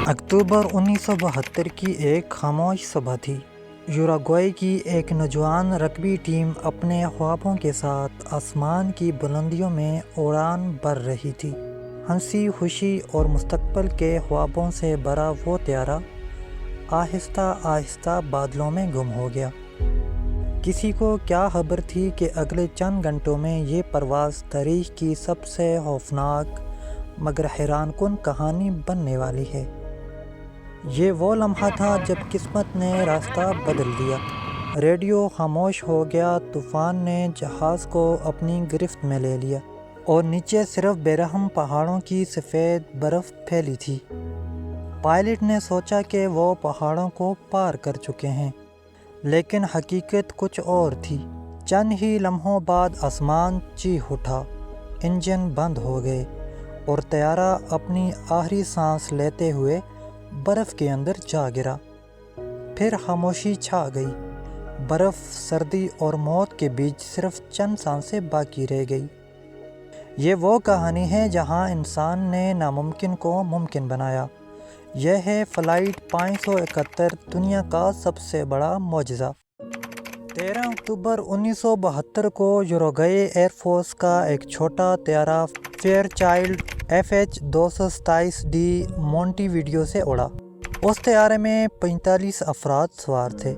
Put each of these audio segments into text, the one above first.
اکتوبر 1972 کی ایک خاموش صبح تھی۔ یوراگوئے کی ایک نوجوان رگبی ٹیم اپنے خوابوں کے ساتھ آسمان کی بلندیوں میں اڑان بھر رہی تھی۔ ہنسی خوشی اور مستقبل کے خوابوں سے بھرا وہ طیارہ آہستہ آہستہ بادلوں میں گم ہو گیا۔ کسی کو کیا خبر تھی کہ اگلے چند گھنٹوں میں یہ پرواز تاریخ کی سب سے خوفناک مگر حیران کن کہانی بننے والی ہے۔ یہ وہ لمحہ تھا جب قسمت نے راستہ بدل دیا۔ ریڈیو خاموش ہو گیا، طوفان نے جہاز کو اپنی گرفت میں لے لیا اور نیچے صرف بے رحم پہاڑوں کی سفید برف پھیلی تھی۔ پائلٹ نے سوچا کہ وہ پہاڑوں کو پار کر چکے ہیں، لیکن حقیقت کچھ اور تھی۔ چند ہی لمحوں بعد آسمان چیخ اٹھا، انجن بند ہو گئے اور طیارہ اپنی آخری سانس لیتے ہوئے برف کے اندر جا گرا۔ پھر خاموشی چھا گئی۔ برف، سردی اور موت کے بیچ صرف چند سانسیں باقی رہ گئی۔ یہ وہ کہانی ہے جہاں انسان نے ناممکن کو ممکن بنایا۔ یہ ہے فلائٹ 571، دنیا کا سب سے بڑا معجزہ۔ 13 اکتوبر 1972 کو یوراگوئے ایئر فورس کا ایک چھوٹا طیارہ fair child FH-227D Monte video سے اڑا۔ اس طیارے میں 45 افراد سوار تھے۔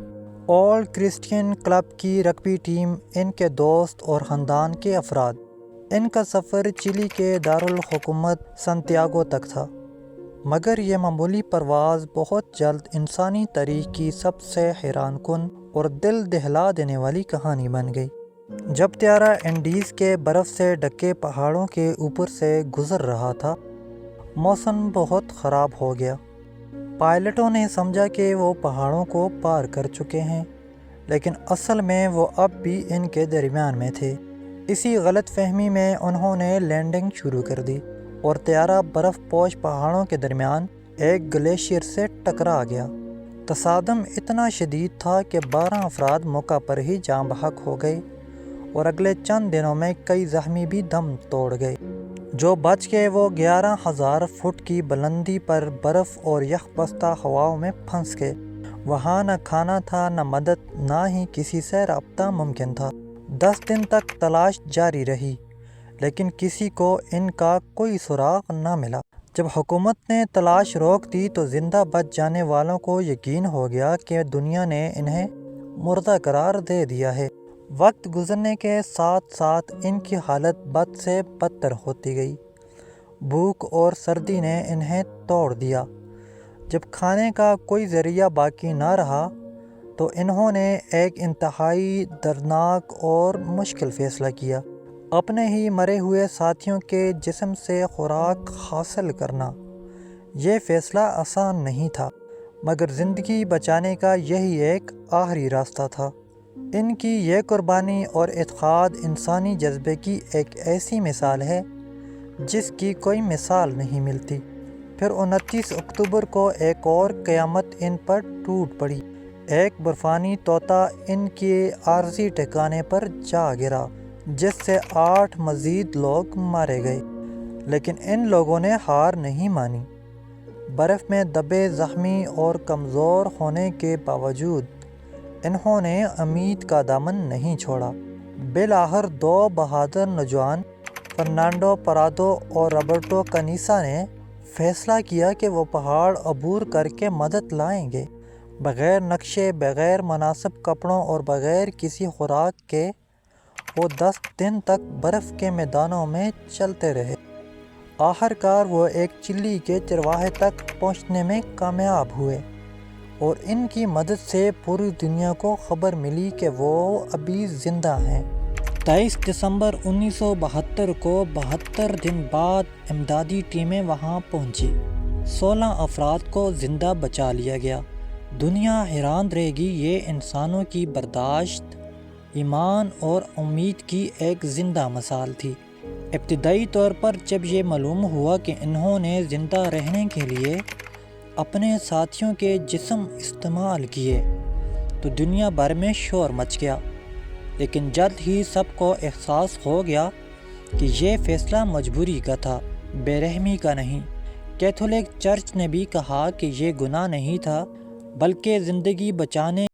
اولڈ کرسچین کلب کی رگبی ٹیم، ان کے دوست اور خاندان کے افراد۔ ان کا سفر چلی کے دارالحکومت سنتیاگو تک تھا، مگر یہ معمولی پرواز بہت جلد انسانی تاریخ کی سب سے حیران کن اور دل دہلا دینے والی کہانی بن گئی۔ جب طیارہ انڈیز کے برف سے ڈھکے پہاڑوں کے اوپر سے گزر رہا تھا، موسم بہت خراب ہو گیا۔ پائلٹوں نے سمجھا کہ وہ پہاڑوں کو پار کر چکے ہیں، لیکن اصل میں وہ اب بھی ان کے درمیان میں تھے۔ اسی غلط فہمی میں انہوں نے لینڈنگ شروع کر دی اور طیارہ برف پوش پہاڑوں کے درمیان ایک گلیشیئر سے ٹکرا گیا۔ تصادم اتنا شدید تھا کہ 12 افراد موقع پر ہی جاں بحق ہو گئے اور اگلے چند دنوں میں کئی زخمی بھی دم توڑ گئے۔ جو بچ گئے وہ 11,000 فٹ کی بلندی پر برف اور یخ بستہ ہواؤں میں پھنس گئے۔ وہاں نہ کھانا تھا، نہ مدد، نہ ہی کسی سے رابطہ ممکن تھا۔ 10 دن تک تلاش جاری رہی، لیکن کسی کو ان کا کوئی سراغ نہ ملا۔ جب حکومت نے تلاش روک دی تو زندہ بچ جانے والوں کو یقین ہو گیا کہ دنیا نے انہیں مردہ قرار دے دیا ہے۔ وقت گزرنے کے ساتھ ساتھ ان کی حالت بد سے بدتر ہوتی گئی۔ بھوک اور سردی نے انہیں توڑ دیا۔ جب کھانے کا کوئی ذریعہ باقی نہ رہا تو انہوں نے ایک انتہائی دردناک اور مشکل فیصلہ کیا، اپنے ہی مرے ہوئے ساتھیوں کے جسم سے خوراک حاصل کرنا۔ یہ فیصلہ آسان نہیں تھا، مگر زندگی بچانے کا یہی ایک آخری راستہ تھا۔ ان کی یہ قربانی اور اعتقاد انسانی جذبے کی ایک ایسی مثال ہے جس کی کوئی مثال نہیں ملتی۔ پھر 29 اکتوبر کو ایک اور قیامت ان پر ٹوٹ پڑی۔ ایک برفانی طوطا ان کے عارضی ٹھکانے پر جا گرا، جس سے 8 مزید لوگ مارے گئے، لیکن ان لوگوں نے ہار نہیں مانی۔ برف میں دبے، زخمی اور کمزور ہونے کے باوجود انہوں نے امید کا دامن نہیں چھوڑا۔ بالآخر 2 بہادر نوجوان، فرنانڈو پرادو اور روبرٹو کنیسا نے فیصلہ کیا کہ وہ پہاڑ عبور کر کے مدد لائیں گے۔ بغیر نقشے، بغیر مناسب کپڑوں اور بغیر کسی خوراک کے وہ 10 دن تک برف کے میدانوں میں چلتے رہے۔ آخر کار وہ ایک چلی کے چرواہے تک پہنچنے میں کامیاب ہوئے اور ان کی مدد سے پوری دنیا کو خبر ملی کہ وہ ابھی زندہ ہیں۔ 23 دسمبر 1972 کو 72 دن بعد امدادی ٹیمیں وہاں پہنچی۔ 16 افراد کو زندہ بچا لیا گیا۔ دنیا حیران رہے گی، یہ انسانوں کی برداشت، ایمان اور امید کی ایک زندہ مثال تھی۔ ابتدائی طور پر جب یہ معلوم ہوا کہ انہوں نے زندہ رہنے کے لیے اپنے ساتھیوں کے جسم استعمال کیے تو دنیا بھر میں شور مچ گیا، لیکن جلد ہی سب کو احساس ہو گیا کہ یہ فیصلہ مجبوری کا تھا۔ بے رحمی کا نہیں۔ کیتھولک چرچ نے بھی کہا کہ یہ گناہ نہیں تھا، بلکہ زندگی بچانے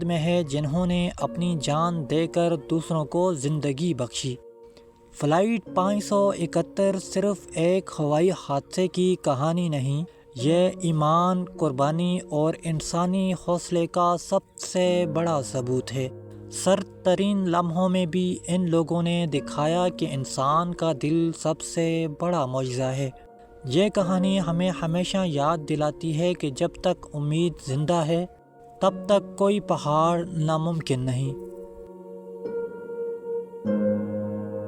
میں ہے جنہوں نے اپنی جان دے کر دوسروں کو زندگی بخشی۔ فلائٹ 571 صرف ایک ہوائی حادثے کی کہانی نہیں، یہ ایمان، قربانی اور انسانی حوصلے کا سب سے بڑا ثبوت ہے۔ سرد ترین لمحوں میں بھی ان لوگوں نے دکھایا کہ انسان کا دل سب سے بڑا معجزہ ہے۔ یہ کہانی ہمیں ہمیشہ یاد دلاتی ہے کہ جب تک امید زندہ ہے، تب تک کوئی پہاڑ ناممکن نہیں۔